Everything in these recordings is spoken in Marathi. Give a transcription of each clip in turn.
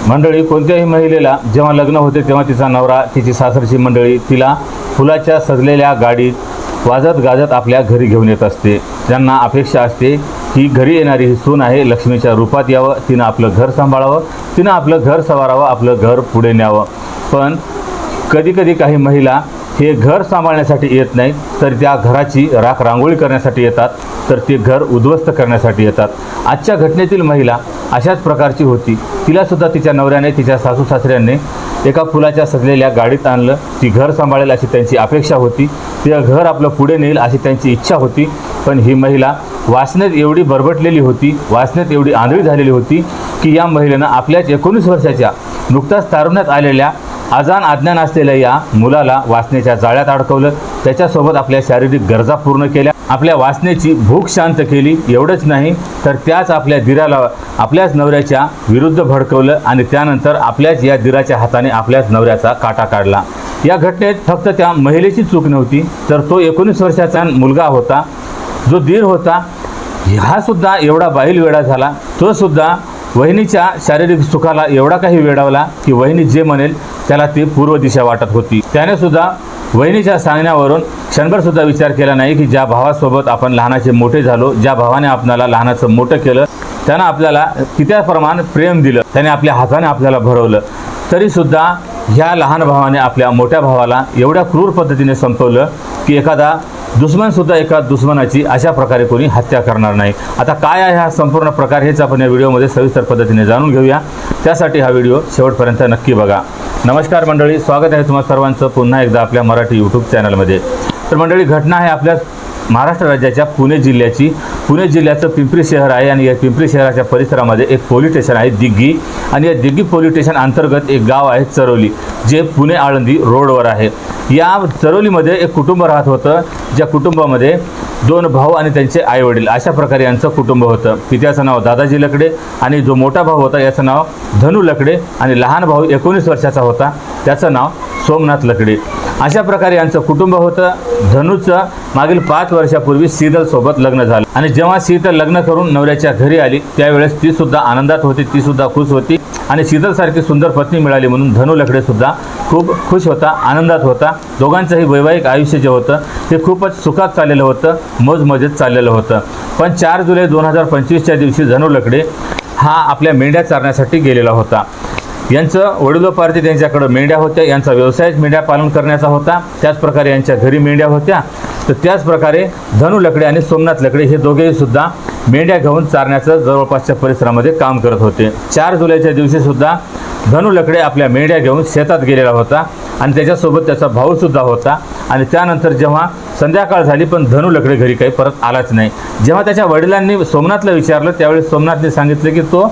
मंडळी, कोणत्याही महिलेला जेव्हा लग्न होते तेव्हा तिचा नवरा, तिची सासरची मंडळी तिला फुलाच्या सजलेल्या गाडीत वाजत गाजत आपल्या घरी घेऊन येत असते. त्यांना अपेक्षा असते की घरी येणारी ही सून आहे, लक्ष्मीच्या रूपात यावं, तिनं आपलं घर सांभाळावं, तिनं आपलं घर सवारावं, आपलं घर पुढे न्यावं. पण कधीकधी काही महिला हे घर सांभाळण्यासाठी येत नाहीत, तर त्या घराची राख रांगोळी करण्यासाठी येतात, तर ते घर उद्ध्वस्त करण्यासाठी येतात. आजच्या घटनेतील महिला अशाच प्रकारची होती. तिलासुद्धा तिच्या नवऱ्याने, तिच्या सासू सासऱ्यांनी एका फुलाच्या सजलेल्या गाडीत आणलं. ती घर सांभाळेल अशी त्यांची अपेक्षा होती, ते घर आपलं पुढे नेईल अशी त्यांची इच्छा होती. पण ही महिला वासनेत एवढी बरबटलेली होती, वासनेत एवढी आंधळी झालेली होती की या महिलेनं आपल्याच 19 वर्षाच्या नुकताच तारुण्यात आलेल्या अज्ञान असलेल्या या मुलाला वासनेच्या जाळ्यात अडकवलं. त्याच्यासोबत आपल्या शारीरिक गरजा पूर्ण केल्या, आपल्या वासनेची भूक शांत केली. एवढंच नाही तर त्याच आपल्या दिराला आपल्याच नवऱ्याच्या विरुद्ध भडकवलं आणि त्यानंतर आपल्याच या दिराच्या हाताने आपल्याच नवऱ्याचा काटा काढला. या घटनेत फक्त त्या महिलेची चूक नव्हती, तर तो 19 वर्षाचा मुलगा होता, जो दीर होता, हा सुद्धा एवढा बाईलवेडा झाला. तो सुद्धा वहिनीच्या शारीरिक सुखाला एवढा काही वेडावला की वहिनी जे म्हणेल त्याला ती पूर्व दिशा वाटत होती. त्याने सुद्धा वहिनीच्या सांगण्यावरून क्षणभरसुद्धा विचार केला नाही की ज्या भावासोबत आपण लहानाचे मोठे झालो, ज्या भावाने आपल्याला लहानाचं मोठं केलं, त्यानं आपल्याला कित्या प्रमाण प्रेम दिलं, त्याने आपल्या हाताने आपल्याला भरवलं, तरीसुद्धा ह्या लहान भावाने आपल्या मोठ्या भावाला एवढ्या क्रूर पद्धतीने संपवलं की एखादा दुश्मनसुद्धा एका दुश्मनाची अशा प्रकारे कोणी हत्या करणार नाही. आता काय आहे हा संपूर्ण प्रकार, हेच आपण या व्हिडिओमध्ये सविस्तर पद्धतीने जाणून घेऊया. त्यासाठी हा व्हिडिओ शेवटपर्यंत नक्की बघा. नमस्कार मंडळी, स्वागत आहे तुम्हा सर्वांचं पुन्हा एकदा आपल्या मराठी यूट्यूब चॅनलमध्ये. तर मंडळी, घटना आहे आपल्या महाराष्ट्र राज्याच्या पुणे जिल्ह्याची. पुणे जिल्ह्याचं पिंपरी शहर आहे आणि या पिंपरी शहराच्या परिसरामध्ये एक पोलीस स्टेशन आहे दिग्गी, आणि या दिग्गी पोलीस स्टेशन अंतर्गत एक गाव आहे चरोली, जे पुणे आळंदी रोडवर आहे. या चरोलीमध्ये एक कुटुंब राहत होतं, ज्या कुटुंबामध्ये 2 भाऊ आणि त्यांचे आईवडील अशा प्रकारे यांचं कुटुंब होतं. पित्याचं नाव दादाजी लकडे आणि जो मोठा भाऊ होता याचं नाव धनु लकडे, आणि लहान भाऊ 19 वर्षाचा होता, त्याचं नाव सोमनाथ लकडे. अशा प्रकारे यांचं कुटुंब होतं. धनुचं मागील 5 वर्षापूर्वी शीतलसोबत लग्न झालं, आणि जेव्हा शीतल लग्न करून नवऱ्याच्या घरी आली त्यावेळेस ती सुद्धा आनंदात होती, ती सुद्धा खुश होती, आणि शीतलसारखी सुंदर पत्नी मिळाली म्हणून धनु लकडे सुद्धा खूप खुश होता, आनंदात होता. दोघांचंही वैवाहिक आयुष्य जे होतं ते खूपच सुखात चाललेलं होतं, मौजमजेत चाललेलं होतं. पण 4 जुलै 2025च्या दिवशी धनु लकडे हा आपल्या मेंढ्या चारण्यासाठी गेलेला होता. यांचं वडिलोपार्जित त्यांच्याकडं मेंढ्या होत्या, यांचा व्यवसायच मेंढ्या पालन करण्याचा होता. त्याचप्रकारे यांच्या घरी मेंढ्या होत्या. तर त्याचप्रकारे धनु लकडे आणि सोमनाथ लकडे हे दोघेही सुद्धा मेंढ्या घेऊन चारण्याचं जवळपासच्या परिसरामध्ये काम करत होते. 4 जुलैच्या दिवशी सुद्धा धनु लकडे आपल्या मेंढ्या घेऊन शेतात गेलेला होता, आणि त्याच्यासोबत त्याचा भाऊसुद्धा होता. आणि त्यानंतर जेव्हा संध्याकाळ झाली पण धनु लकडे घरी काही परत आलाच नाही. जेव्हा त्याच्या वडिलांनी सोमनाथला विचारलं त्यावेळेस सोमनाथने सांगितलं की तो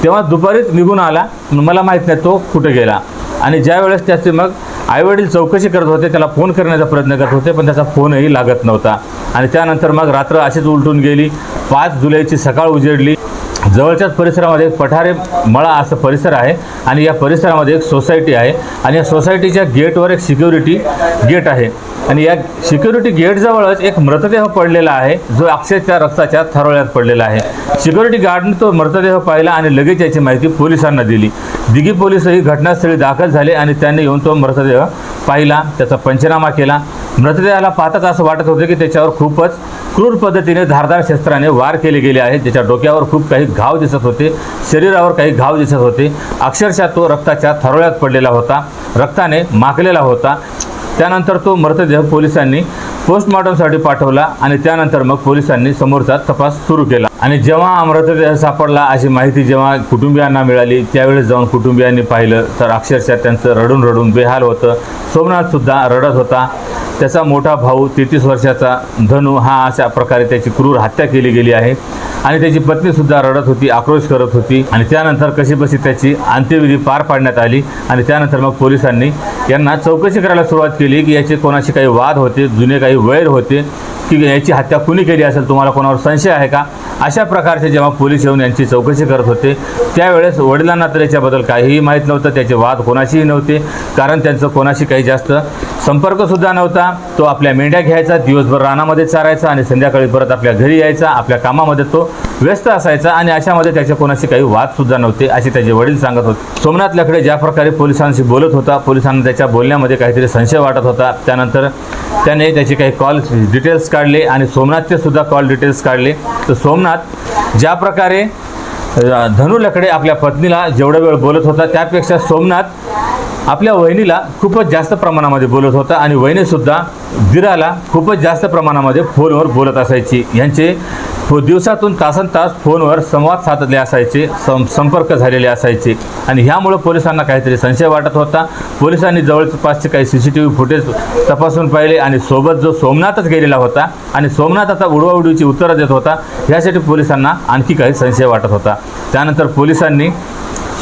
तेव्हा दुपारीच निघून आला, मला माहीत नाही तो कुठे गेला. आणि ज्यावेळेस त्याचे मग आईवडील चौकशी करत होते, त्याला फोन करण्याचा प्रयत्न करत होते, पण त्याचा फोनही लागत नव्हता. आणि त्यानंतर मग रात्र अशीच उलटून गेली. 5 जुलैची सकाळ उजेडली. जवळच्याच परिसरामध्ये एक पठारे मळा असं परिसर आहे, आणि या परिसरामध्ये एक सोसायटी आहे, आणि या सोसायटीच्या गेटवर एक सिक्युरिटी गेट आहे, आणि या सिक्युरिटी गेटजवळच एक मृतदेह पडलेला आहे, जो अक्षरशः रक्ताच्या थरोळ्यात पडलेला आहे. सिक्युरिटी गार्डने तो मृतदेह पाहिला आणि लगेच याची माहिती पोलिसांना दिली. दिघी पोलीसही घटनास्थळी दाखल झाले आणि त्यांनी येऊन तो मृतदेह पाहिला, त्याचा पंचनामा केला. मृतदेहाला पाहताच असं वाटत होतं की त्याच्यावर खूपच क्रूर पद्धतीने धारदार शस्त्राने वार केले गेले आहेत. त्याच्या डोक्यावर खूप काही घाव दिसत होते, शरीरावर काही घाव दिसत होते. अक्षरशः तो रक्ताच्या थरोळ्यात पडलेला होता, रक्ताने माखलेला होता. त्यानंतर तो मृतदेह पोलिसांनी पोस्टमॉर्टमसाठी पाठवला, आणि त्यानंतर मग पोलिसांनी समोरचा तपास सुरू केला. आणि जेव्हा मृतदेह सापडला अशी माहिती जेव्हा कुटुंबियांना मिळाली त्यावेळेस जाऊन कुटुंबियांनी पाहिलं तर अक्षरशः त्यांचं रडून रडून बेहाल होतं. सोमनाथसुद्धा रडत होता. त्याचा मोठा भाऊ 33 वर्षाचा धनु हा अशा प्रकारे त्याची क्रूर हत्या केली गेली आहे, आणि त्याची पत्नीसुद्धा रडत होती, आक्रोश करत होती. आणि त्यानंतर कशीबशी त्याची अंत्यविधी पार पाडण्यात आली, आणि त्यानंतर मग पोलिसांनी यांना चौकशी करायला सुरुवात केली की याचे कोणाशी काही वाद होते, जुने काही काही वैर होते की याची हत्या कुणी केली असेल, तुम्हाला कोणावर संशय आहे का, अशा प्रकारचे जेव्हा पोलीस येऊन यांची चौकशी करत होते त्यावेळेस वडिलांना तर याच्याबद्दल काहीही माहीत नव्हतं, त्याचे वाद कोणाशीही नव्हते, कारण त्यांचं कोणाशी काही जास्त संपर्कसुद्धा नव्हता. तो आपल्या मेंढ्या घ्यायचा, दिवसभर रानामध्ये चारायचा आणि संध्याकाळी परत आपल्या घरी यायचा, आपल्या कामामध्ये तो व्यस्त असायचा आणि अशामध्ये त्याच्या कोणाशी काही वादसुद्धा नव्हते असे त्याचे वडील सांगत होते. सोमनाथ लकडे ज्या प्रकारे पोलिसांशी बोलत होता, पोलिसांना त्याच्या बोलण्यामध्ये काहीतरी संशय वाटत होता. त्यानंतर त्याने त्याचे काही कॉल डिटेल्स काढले आणि सोमनाथचे सुद्धा कॉल डिटेल्स काढले. तर सोमनाथ ज्या प्रकारे धनु लकडे आपल्या पत्नीला जेवढा वेळ बोलत होता त्यापेक्षा सोमनाथ आपल्या वहिनीला खूपच जास्त प्रमाणामध्ये बोलत होता आणि वहिनीसुद्धा दिराला खूपच जास्त प्रमाणामध्ये फोनवर बोलत असायची. यांचे दिवसातून तासनतास फोनवर संवाद साधले असायचे, संपर्क झालेले असायचे आणि ह्यामुळं पोलिसांना काहीतरी संशय वाटत होता. पोलिसांनी जवळपासचे काही CCTV फुटेज तपासून पाहिले आणि सोबत जो सोमनाथच गेलेला होता आणि सोमनाथ आता उडवाउडवीची उत्तरं देत होता, यासाठी पोलिसांना आणखी काही संशय वाटत होता. त्यानंतर पोलिसांनी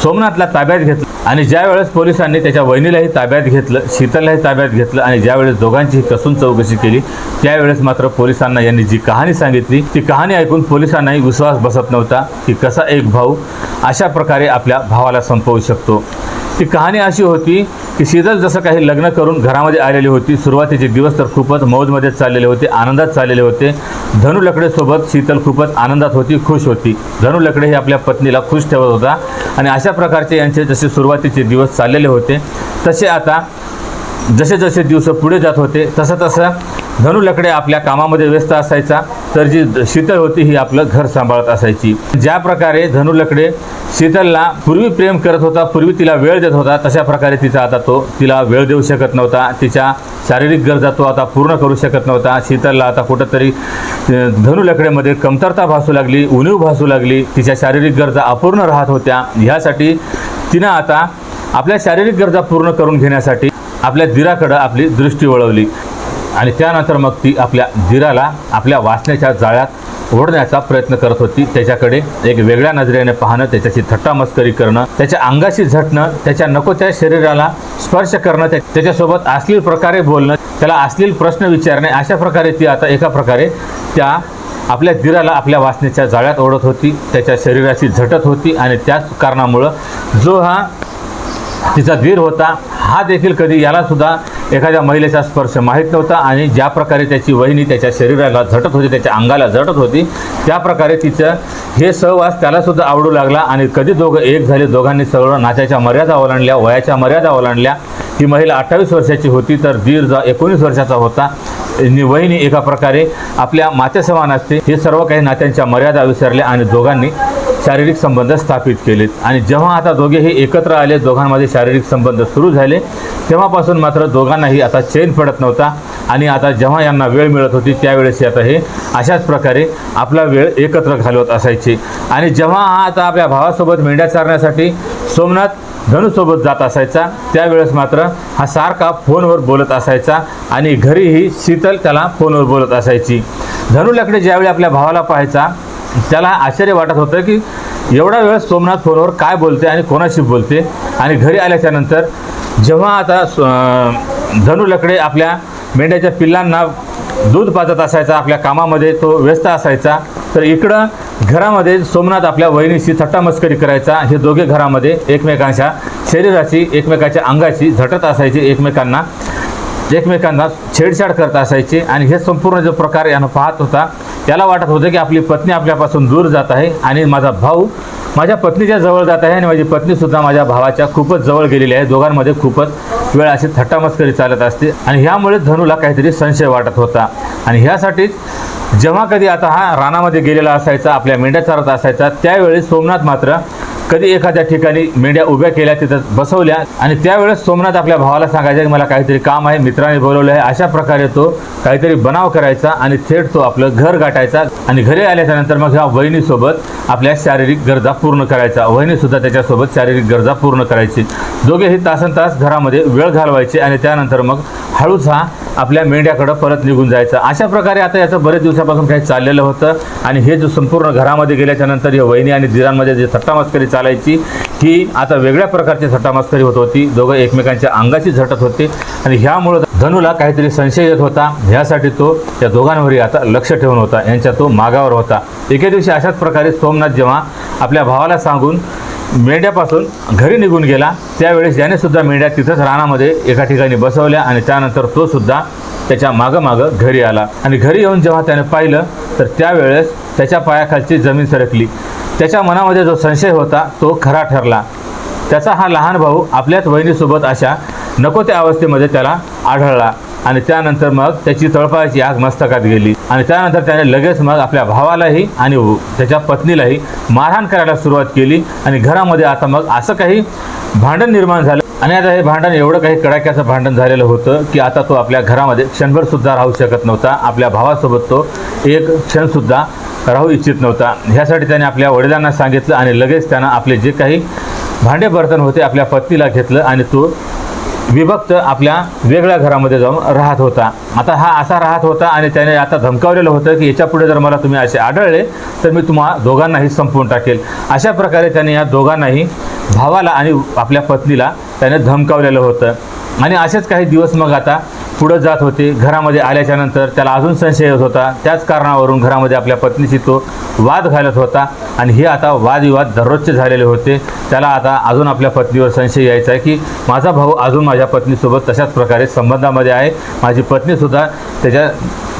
सोमनाथला ताब्यात घेतलं आणि ज्यावेळेस पोलिसांनी त्याच्या वहिनीलाही ताब्यात घेतलं, शीतललाही ताब्यात घेतलं आणि ज्यावेळेस दोघांची कसून चौकशी केली त्यावेळेस मात्र पोलिसांना यांनी जी कहाणी सांगितली ती कहाणी ऐकून पोलिसांनाही विश्वास बसत नव्हता की कसा एक भाऊ अशा प्रकारे आपल्या भावाला संपवू शकतो. ती कहाणी अशी होती की शीतल जसं काही लग्न करून घरामध्ये आलेली होती. सुरुवातीचे दिवस तर खूपच मौजमध्ये चाललेले होते, आनंदात चाललेले होते. धनु लकडेसोबत शीतल खूपच आनंदात होती, खुश होती. धनु लकडे हे आपल्या पत्नीला खुश ठेवत होता आणि अशा प्रकारचे यांचे जसे सुरुवातीचे दिवस चाललेले होते तसे आता जसे जसे दिवस पुढे जात होते तसं धनु लकडे आपल्या कामामध्ये व्यस्त असायचा, तर जी शीतल होती ही आपलं घर सांभाळत असायची. ज्या प्रकारे धनु लकडे शीतलला पूर्वी प्रेम करत होता, पूर्वी तिला वेळ देत होता, तशा प्रकारे तिला वेळ देऊ शकत नव्हता. तिच्या शारीरिक गरजा तो आता पूर्ण करू शकत नव्हता. शीतलला आता कुठंतरी धनु लकडेमध्ये कमतरता भासू लागली, उणीव भासू लागली. तिच्या शारीरिक गरजा अपूर्ण राहत होत्या. ह्यासाठी तिनं आता आपल्या शारीरिक गरजा पूर्ण करून घेण्यासाठी आपल्या दिराकडं आपली दृष्टी वळवली आणि त्यानंतर मग ती आपल्या दिराला आपल्या वासनेच्या जाळ्यात ओढण्याचा प्रयत्न करत होती. त्याच्याकडे एक वेगळ्या नजरेने पाहणं, त्याच्याशी थट्टा मस्करी करणं, त्याच्या अंगाशी झटणं, त्याच्या नको त्या शरीराला स्पर्श करणं, त्याच्यासोबत अश्लील प्रकारे बोलणं, त्याला अश्लील प्रश्न विचारणे, अशा प्रकारे ती आता एका प्रकारे त्या आपल्या दिराला आपल्या वासनेच्या जाळ्यात ओढत होती, त्याच्या शरीराशी झटत होती आणि त्याच कारणामुळं जो हा तिचा दीर होता हा देखील कधी यालासुद्धा एखाद्या महिलेचा स्पर्श माहीत नव्हता आणि ज्या प्रकारे त्याची वहिनी त्याच्या शरीराला झटत होती, त्याच्या अंगाला झटत होती, त्या प्रकारे तिचं हे सहवास त्यालासुद्धा आवडू लागला आणि कधी दोघं एक झाले. दोघांनी सगळं नात्याच्या मर्यादा ओलांडल्या, वयाच्या मर्यादा ओलांडल्या. ही महिला 28 वर्षाची होती तर दीर 19 वर्षाचा होता. वहिनी एका प्रकारे आपल्या मातेसमान असते. हे सर्व काही नात्यांच्या मर्यादा विसरल्या आणि दोघांनी शारीरिक संबंध स्थापित केलेत आणि जेव्हा आता दोघेही एकत्र आले, दोघांमध्ये शारीरिक संबंध सुरू झाले, तेव्हापासून मात्र दोघांनाही आता चैन पडत नव्हता आणि आता जेव्हा यांना वेळ मिळत होती त्यावेळेस आता हे अशाच प्रकारे आपला वेळ एकत्र घालवत असायचे. आणि जेव्हा हा आता आपल्या भावासोबत मेंढ्या चारण्यासाठी सोमनाथ धनुसोबत जात असायचा त्यावेळेस मात्र हा सारखा फोनवर बोलत असायचा आणि घरीही शीतल त्याला फोनवर बोलत असायची. धनु लकडे ज्यावेळी आपल्या भावाला पाहायचा त्याला आश्चर्य वाटत होतं की एवढा वेळ सोमनाथ फोनवर काय बोलते आणि कोणाशी बोलते. आणि घरी आल्याच्या नंतर जेव्हा आता धनु लकडे आपल्या मेंढ्याच्या पिल्लांना दूध पाजत असायचा, आपल्या कामामध्ये तो व्यस्त असायचा, तर इकडं घरामध्ये सोमनाथ आपल्या वहिनीशी थट्टामस्करी करायचा. हे दोघे घरामध्ये एकमेकांच्या शरीराची, एकमेकाच्या अंगाची झटत असायचे, एकमेकांना छेडछाड करत असायचे आणि हे संपूर्ण जो प्रकार यानं पाहत होता त्याला वाटत होतं की आपली पत्नी आपल्यापासून दूर जात आहे आणि माझा भाऊ माझ्या पत्नीच्या जवळ जात आहे आणि माझी पत्नीसुद्धा माझ्या भावाच्या खूपच जवळ गेलेली आहे. दोघांमध्ये खूपच वेळ अशी थट्टामस्करी चालत असते आणि ह्यामुळे धनुला काहीतरी संशय वाटत होता. आणि ह्यासाठीच जेव्हा कधी आता हा रानामध्ये गेलेला असायचा, आपल्या मेंढ्या चारत असायचा, त्यावेळी सोमनाथ मात्र कधी एखाद्या ठिकाणी मेंढ्या उभ्या केल्या, तिथं बसवल्या आणि त्यावेळेस सोमनाथ आपल्या भावाला सांगायचा की मला काहीतरी काम आहे, मित्राने बोलवलं आहे, अशा प्रकारे तो काहीतरी बनाव करायचा आणि थेट तो आपलं घर गाठायचा आणि घरी आल्याच्या नंतर मग ह्या वहिनीसोबत आपल्या शारीरिक गरजा पूर्ण करायचा. वहिनीसुद्धा त्याच्यासोबत शारीरिक गरजा पूर्ण करायची. दोघेही तासनतास घरामध्ये वेळ घालवायचे आणि त्यानंतर मग हळूच हा आपल्या मेंढ्याकडं परत निघून जायचा. अशा प्रकारे आता याचं बरेच दिवसापासून काही चाललेलं होतं आणि हे जो संपूर्ण घरामध्ये गेल्याच्या नंतर या वहिनी आणि दिरांमध्ये जे थट्टामस्करी चालायची ही आता वेगळ्या प्रकारची थट्टामस्करी होत होती. दोघं एकमेकांच्या अंगाची झटत होते आणि ह्यामुळं धनूला काहीतरी संशय येत होता, ह्यासाठी तो त्या दोघांवरही आता लक्ष ठेवून होता, यांच्या तो मागावर होता. एके दिवशी अशाच प्रकारे सोमनाथ जेव्हा आपल्या भावाला सांगून मेंढ्यापासून घरी निघून गेला, त्यावेळेस याने सुद्धा मेंढ्या तिथंच रानामध्ये एका ठिकाणी बसवल्या आणि त्यानंतर तो सुद्धा त्याच्या मागं घरी आला. आणि घरी येऊन जेव्हा त्याने पाहिलं तर त्यावेळेस त्याच्या पायाखालची जमीन सरकली. त्याच्या मनामध्ये जो संशय होता तो खरा ठरला. त्याचा हा लहान भाऊ आपल्याच वहिनीसोबत अशा नको त्या अवस्थेमध्ये त्याला आढळला आणि त्यानंतर मग त्याची तळपायाची आग मस्तकात गेली आणि त्यानंतर त्याने लगेच मग आपल्या भावालाही आणि त्याच्या पत्नीलाही मारहाण करायला सुरुवात केली. आणि घरामध्ये आता मग असं काही भांडण निर्माण झालं आणि आता हे भांडण एवढं काही कडाक्याचं भांडण झालेलं होतं की आता तो आपल्या घरामध्ये क्षणभर सुद्धा राहू शकत नव्हता. आपल्या भावासोबत तो एक क्षणसुद्धा राहू इच्छित नव्हता. ह्यासाठी त्याने आपल्या वडिलांना सांगितलं आणि लगेच त्यानं आपले जे काही भांडे बर्तन होते आपल्या पत्नीला घेतलं आणि तो विभक्त आपल्या वेगळ्या घरामध्ये जाऊन राहत होता. आता हा असा राहत होता आणि त्याने आता धमकावलेलं होतं की याच्या पुढे जर मला तुम्ही असे आढळले तर मी तुम्हा दोघांनाही संपवून टाकेल. अशा प्रकारे त्याने या दोघांनाही, भावाला आणि आपल्या पत्नीला त्याने धमकावलेलं होतं. आणि असेच काही दिवस मग आता पुढं जात होते. घरामध्ये आल्याच्या नंतर त्याला अजून संशय येत होता. त्याच कारणावरून घरामध्ये आपल्या पत्नीशी तो वाद घालत होता आणि हे आता वादविवाद दररोजचे झालेले होते. त्याला आता अजून आपल्या पत्नीवर संशय यायचा आहे की माझा भाऊ अजून माझ्या पत्नीसोबत तशाच प्रकारे संबंधामध्ये आहे, माझी पत्नीसुद्धा त्याच्या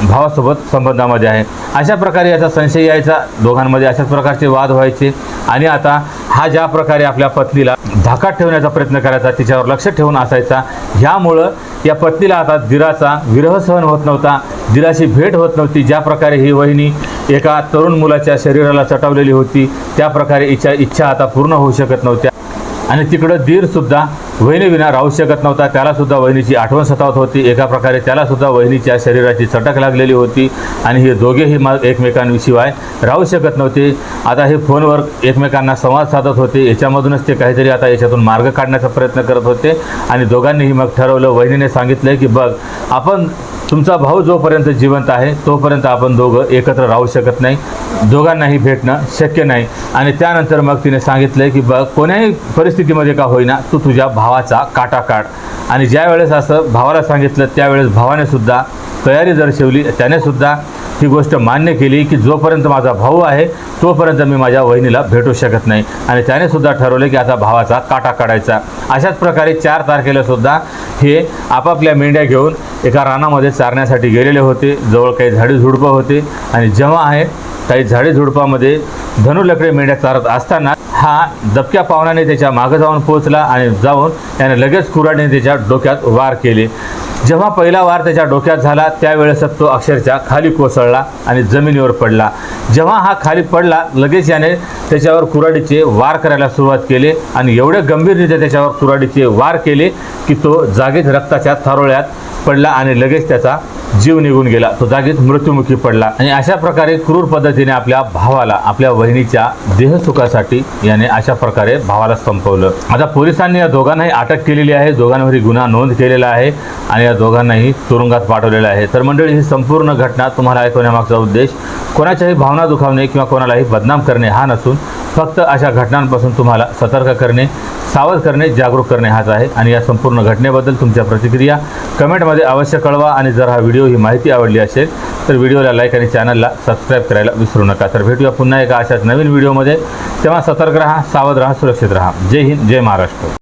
भावासोबत संबंधामध्ये आहे. अशा प्रकारे याचा संशय यायचा, दोघांमध्ये अशाच प्रकारचे वाद व्हायचे. आणि आता हा ज्या प्रकारे आपल्या पत्नीला धाकात ठेवण्याचा प्रयत्न करायचा, तिच्यावर लक्ष ठेवून असायचा, ह्यामुळं या पत्नीला आता दिराचा विरह सहन होत नव्हता, दिराची भेट होत नव्हती. ज्या प्रकारे ही वहिनी एका तरुण मुलाच्या शरीराला चटवलेली होती त्या प्रकारे इच्छा आता पूर्ण होऊ शकत नव्हत्या. आणि तिकडं दीरसुद्धा वहिनीविना राहू शकत नव्हता. त्यालासुद्धा वहिनीची आठवण सतावत होती. एका प्रकारे त्यालासुद्धा वहिनीच्या शरीराची चटक लागलेली होती आणि हे दोघेही मग एकमेकांशिवाय राहू शकत नव्हते. आता हे फोनवर एकमेकांना संवाद साधत होते. याच्यामधूनच ते काहीतरी आता याच्यातून मार्ग काढण्याचा प्रयत्न करत होते. आणि दोघांनीही मग ठरवलं, वहिनीने सांगितलं की बघ, आपण तुमचा भाऊ जोपर्यंत जिवंत आहे तोपर्यंत आपण दोघं एकत्र राहू शकत नाही, दोघांनाही भेटणं शक्य नाही. आणि त्यानंतर मग तिने सांगितलं की बघ, कोण्याही परिस्थितीमध्ये का होईना तू तुझ्या भावाचा काटा काढ. आणि ज्या वेळेस असं भावाला सांगितलं त्यावेळेस भावाने सुद्धा तयारी दर्शवली. त्याने सुद्धा ही गोष्ट मान्य केली की जोपर्यंत माझा भाऊ आहे तोपर्यंत मी माझ्या वहिनीला भेटू शकत नाही. आणि त्याने सुद्धा ठरवले की आता भावाचा काटा काढायचा. अशाच प्रकारे 4 तारखेला सुद्धा हे आपापल्या मेंढ्या घेऊन एका रानामध्ये चारण्यासाठी गेलेले होते. जवळ काही झाडीझुडपं होते आणि जेव्हा आहे काही झाडीझुडपामध्ये धनुलकडे मेंढ्या चारत असताना हा दबक्या पावनाने त्याच्या मागं जाऊन पोहोचला आणि जाऊन त्याने लगेच कुऱ्हाडीने त्याच्या डोक्यात वार केले. जेव्हा पहिला वार त्याच्या डोक्यात झाला त्यावेळेस तो अक्षरशः खाली कोसळला आणि जमिनीवर पडला. जेव्हा हा खाली पडला लगेच याने त्याच्यावर कुऱ्हाडीचे वार करायला सुरुवात केली आणि एवढे गंभीररीत्या त्याच्यावर कुऱ्हाडीचे वार केले की तो जागीच रक्ताच्या थारोळ्यात पडला आणि लगेच त्याचा जीव निघून गेला. तो जागीच मृत्युमुखी पडला. आणि अशा प्रकारे क्रूर पद्धतीने आपल्या भावाला, आपल्या वहिनीच्या देहसुखासाठी याने अशा प्रकारे भावाला संपवलं. आता पोलिसांनी या दोघांनाही अटक केलेली आहे. दोघांवरही गुन्हा नोंद केलेला आहे आणि या दोघांनाही तुरुंगात पाठवलेलं आहे. तर मंडळी, ही संपूर्ण घटना तुम्हाला ऐकवण्यामागचा उद्देश कोणाच्याही भावना दुखावणे किंवा कोणालाही बदनाम करणे हा नसून फक्त अशा घटनांपासून तुम्हाला सतर्क करणे, सावध करणे, जागरूक करणे हाच आहे. आणि या संपूर्ण घटनेबद्दल तुमच्या प्रतिक्रिया कमेंटमध्ये अवश्य कळवा. आणि जर हा व्हिडिओ, ही माहिती आवडली असेल तर व्हिडिओला लाईक आणि चॅनलला सबस्क्राईब करायला विसरू नका. तर भेटूया पुन्हा एका अशाच नवीन व्हिडिओमध्ये. तेव्हा सतर्क राहा, सावध राहा, सुरक्षित राहा. जय हिंद, जय महाराष्ट्र.